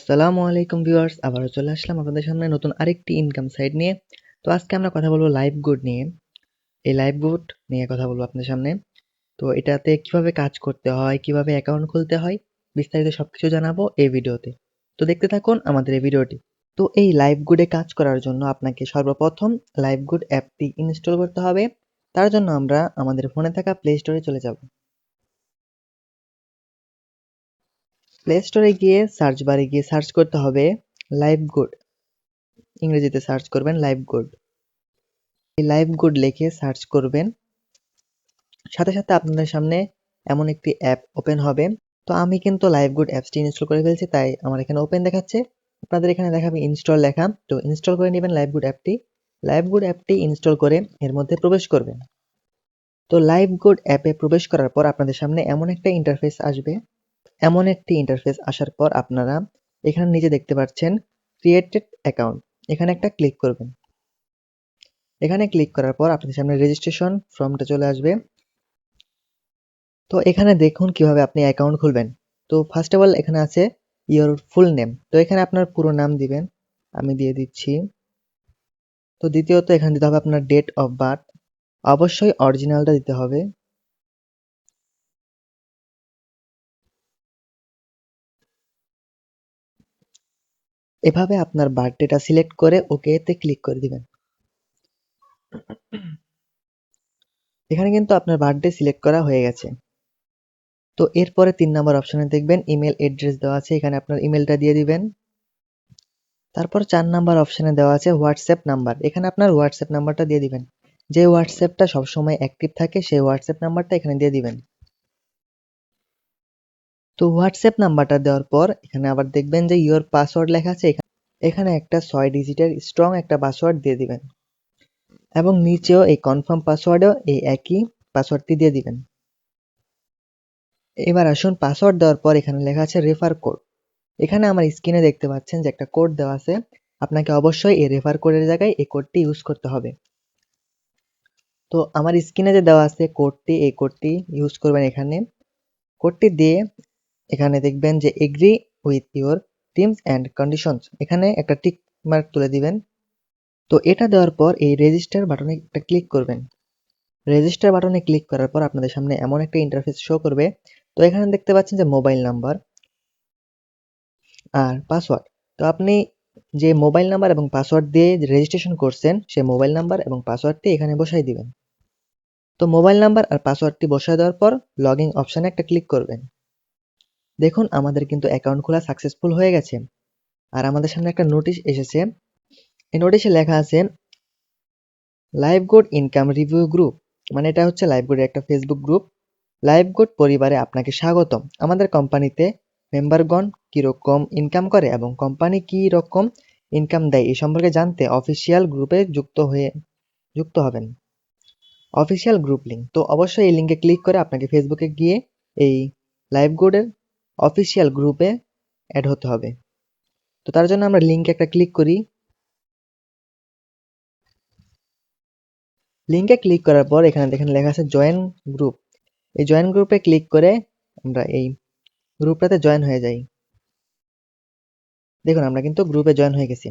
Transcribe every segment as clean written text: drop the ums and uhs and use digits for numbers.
আসসালামু আলাইকুম ভিউয়ার্স, আবারও চলে আসলাম আপনাদের সামনে নতুন আরেকটি ইনকাম সাইট নিয়ে। তো আজকে আমরা কথা বলবো লাইভগুড নিয়ে। এই লাইভগুড নিয়ে কথা বলবো আপনাদের সামনে। তো এটাতে কিভাবে কাজ করতে হয়, কিভাবে অ্যাকাউন্ট খুলতে হয়, বিস্তারিত সবকিছু জানাবো এই ভিডিওতে। তো দেখতে থাকুন আমাদের এই ভিডিওটি। তো এই লাইভগুডে কাজ করার জন্য আপনাকে সর্বপ্রথম লাইভগুড অ্যাপটি ইনস্টল করতে হবে। তার জন্য আমরা আমাদের ফোনে থাকা প্লে স্টোরে চলে যাব। প্লে স্টোরে গিয়ে সার্চ বারে গিয়ে সার্চ করতে হবে লাইভগুড। ইংরেজিতে সার্চ করবেন লাইভগুড। এই লাইভগুড লিখে সার্চ করবেন, সাথে সাথে আপনাদের সামনে এমন একটি অ্যাপ ওপেন হবে। তো আমি কিন্তু লাইভগুড অ্যাপসটি ইনস্টল করে ফেলছি, তাই আমার এখানে ওপেন দেখাচ্ছে। আপনাদের এখানে দেখাবে ইনস্টল লেখা। তো ইনস্টল করে নেবেন লাইভগুড অ্যাপটি। লাইভগুড অ্যাপটি ইনস্টল করে এর মধ্যে প্রবেশ করবেন। তো লাইভগুড অ্যাপে প্রবেশ করার পর আপনাদের সামনে এমন একটা ইন্টারফেস আসবে। এমন একটি ইন্টারফেস আসার পর আপনারা এখানে নিচে দেখতে পাচ্ছেন ক্রিয়েটেড অ্যাকাউন্ট, এখানে একটা ক্লিক করবেন। এখানে ক্লিক করার পর আপনাদের সামনে রেজিস্ট্রেশন ফর্মটা চলে আসবে। তো এখানে দেখুন কিভাবে আপনি অ্যাকাউন্ট খুলবেন। তো ফার্স্ট অফ অল এখানে আছে ইওর ফুল নেম। তো এখানে আপনার পুরো নাম দিবেন, আমি দিয়ে দিচ্ছি। তো দ্বিতীয়ত এখানে দিতে হবে আপনার ডেট অফ বার্থ, অবশ্যই অরিজিনালটা দিতে হবে। এভাবে আপনার বার্থডেটা সিলেক্ট করে ওকেতে ক্লিক করে দিবেন। এখানে কিন্তু আপনার বার্থডে সিলেক্ট করা হয়ে গেছে। তো এরপরে 3 নাম্বার অপশনে দেখবেন ইমেল অ্যাড্রেস দেওয়া আছে, এখানে আপনার ইমেলটা দিয়ে দিবেন। তারপর 4 নাম্বার অপশনে দেওয়া আছে হোয়াটসঅ্যাপ নাম্বার, এখানে আপনার হোয়াটসঅ্যাপ নাম্বারটা দিয়ে দিবেন। যে হোয়াটসঅ্যাপটা সবসময় অ্যাক্টিভ থাকে সেই হোয়াটসঅ্যাপ নাম্বারটা এখানে দিয়ে দিবেন। তো হোয়াটসঅ্যাপ নাম্বারটা দেওয়ার পর এখানে আবার দেখবেন যে ইওর পাসওয়ার্ড লেখা আছে, এখানে একটা 6 ডিজিটের স্ট্রং একটা পাসওয়ার্ড দিয়ে দিবেন এবং নিচেও এই কনফার্ম পাসওয়ার্ডেও এই একই পাসওয়ার্ডটি দিয়ে দিবেন। এবার আসুন পাসওয়ার্ড দেওয়ার পর এখানে লেখা আছে রেফার কোড। এখানে আমার স্ক্রিনে দেখতে পাচ্ছেন যে একটা কোড দেওয়া আছে, আপনাকে অবশ্যই এই রেফার কোডের জায়গায় এই কোডটি ইউজ করতে হবে। তো আমার স্ক্রিনে যে দেওয়া আছে কোডটি, এই কোডটি ইউজ করবেন। এখানে কোডটি দিয়ে এখানে দেখবেন যে agree with your terms and conditions, এখানে একটা টিক মার্ক তুলে দিবেন। তো এটা দেওয়ার পর এই রেজিস্টার বাটনে একটা ক্লিক করবেন। রেজিস্টার বাটনে ক্লিক করার পর আপনাদের সামনে এমন একটা ইন্টারফেস শো করবে। তো এখানে দেখতে পাচ্ছেন যে মোবাইল নাম্বার আর পাসওয়ার্ড। তো আপনি যে মোবাইল নাম্বার এবং পাসওয়ার্ড দিয়ে রেজিস্ট্রেশন করছেন সেই মোবাইল নাম্বার এবং পাসওয়ার্ডটি এখানে বসাই দিবেন। তো মোবাইল নাম্বার আর পাসওয়ার্ডটি বসায় দেওয়ার পর লগ ইন অপশানে একটা ক্লিক করবেন। দেখুন আমাদের কিন্তু অ্যাকাউন্ট খোলা সাকসেসফুল হয়ে গেছে। আর আমাদের সামনে একটা নোটিশ এসেছে। এই নোটিশে লেখা আছে লাইভগুড ইনকাম রিভিউ গ্রুপ, মানে এটা হচ্ছে লাইভগুডের একটা ফেসবুক গ্রুপ। লাইভগুড পরিবারে আপনাকে স্বাগতম। আমাদের কোম্পানিতে মেম্বারগণ কিরকম ইনকাম করে এবং কোম্পানি কি রকম ইনকাম দেয় এই সম্পর্কে জানতে অফিসিয়াল গ্রুপে যুক্ত হবেন। অফিসিয়াল গ্রুপ লিঙ্ক, তো অবশ্যই এই লিঙ্কে ক্লিক করে আপনাকে ফেসবুকে গিয়ে এই লাইভগুডের অফিসিয়াল গ্রুপে অ্যাড হতে হবে। তো তার জন্য আমরা লিঙ্কে একটা ক্লিক করি। লিঙ্কে ক্লিক করার পর এখানে দেখেন লেখা আছে জয়েন গ্রুপ। এই জয়েন গ্রুপে ক্লিক করে আমরা এই গ্রুপটাতে জয়েন হয়ে যাই। দেখুন আমরা কিন্তু গ্রুপে জয়েন হয়ে গেছি।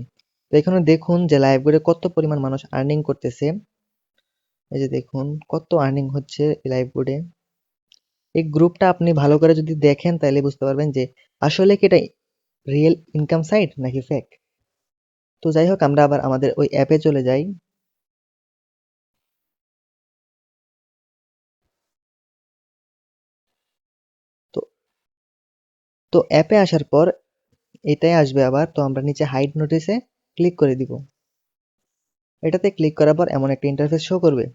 তো এখানে দেখুন যে লাইভগুডে কত পরিমাণ মানুষ আর্নিং করতেছে। এই যে দেখুন কত আর্নিং হচ্ছে লাইভগুডে। এই গ্রুপটা আপনি ভালো করে যদি দেখেন তাহলে বুঝতে পারবেন যে আসলে কি এটা রিয়েল ইনকাম সাইট নাকি ফেক। তো যাই হোক আমরা আবার আমাদের ওই অ্যাপে চলে যাই। তো তো অ্যাপে আসার পর এটাই আসবে আবার। তো আমরা নিচে হাইড নোটিসে ক্লিক করে দিব। এটাতে ক্লিক করার পর এমন একটা ইন্টারফেস শো করবে।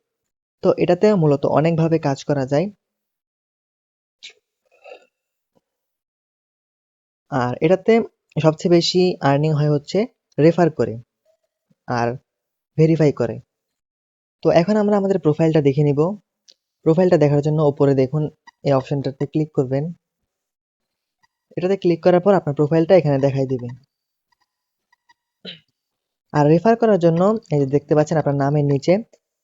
তো এটাতে মূলত অনেকভাবে কাজ করা যায়। আর এটাতে সবচেয়ে বেশি আর্নিং হয় হচ্ছে রেফার করে আর ভেরিফাই করে। তো এখন আমরা আমাদের প্রোফাইলটা দেখে নিব। প্রোফাইলটা দেখার জন্য উপরে দেখুন এই অপশনটাতে ক্লিক করবেন। এটাতে ক্লিক করার পর আপনার প্রোফাইলটা এখানে দেখাই দিবে। আর রেফার করার জন্য এই যে দেখতে পাচ্ছেন আপনার নামের নিচে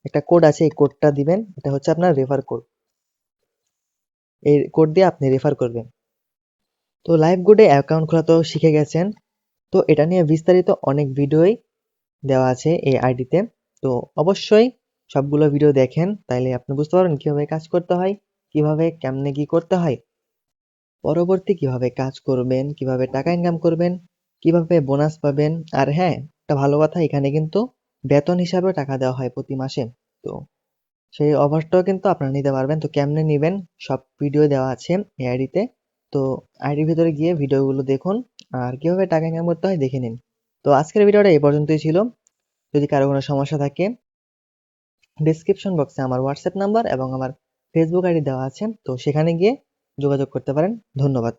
একটা কোড আছে, এই কোডটা দিবেন। এটা হচ্ছে আপনার রেফার কোড। এই কোড দিয়ে আপনি রেফার করবেন। তো লাইভগুডে অ্যাকাউন্ট খোলা তো শিখে গেছেন। তো এটা নিয়ে বিস্তারিত অনেক ভিডিওই দেওয়া আছে এই আইডিতে। তো অবশ্যই সবগুলো ভিডিও দেখেন, তাইলে আপনি বুঝতে পারবেন কিভাবে কাজ করতে হয়, কিভাবে কেমনে কি করতে হয়, পরবর্তী কিভাবে কাজ করবেন, কিভাবে টাকা ইনকাম করবেন, কিভাবে বোনাস পাবেন। আর হ্যাঁ, একটা ভালো কথা, এখানে কিন্তু বেতন হিসাবেও টাকা দেওয়া হয় প্রতি মাসে। তো সেই অফারটাও কিন্তু আপনারা নিতে পারবেন। তো কেমনে নিবেন সব ভিডিও দেওয়া আছে এই আইডিতে। তো আইডির ভিতরে গিয়ে ভিডিওগুলো দেখুন, আর কিভাবে টাকা ইনকাম করতে হয় দেখে নিন। তো আজকের ভিডিওটা এই পর্যন্তই ছিল। যদি কারো কোনো সমস্যা থাকে, ডেসক্রিপশন বক্সে আমার হোয়াটসঅ্যাপ নাম্বার এবং আমার ফেসবুক আইডি দেওয়া আছে, তো সেখানে গিয়ে যোগাযোগ করতে পারেন। ধন্যবাদ।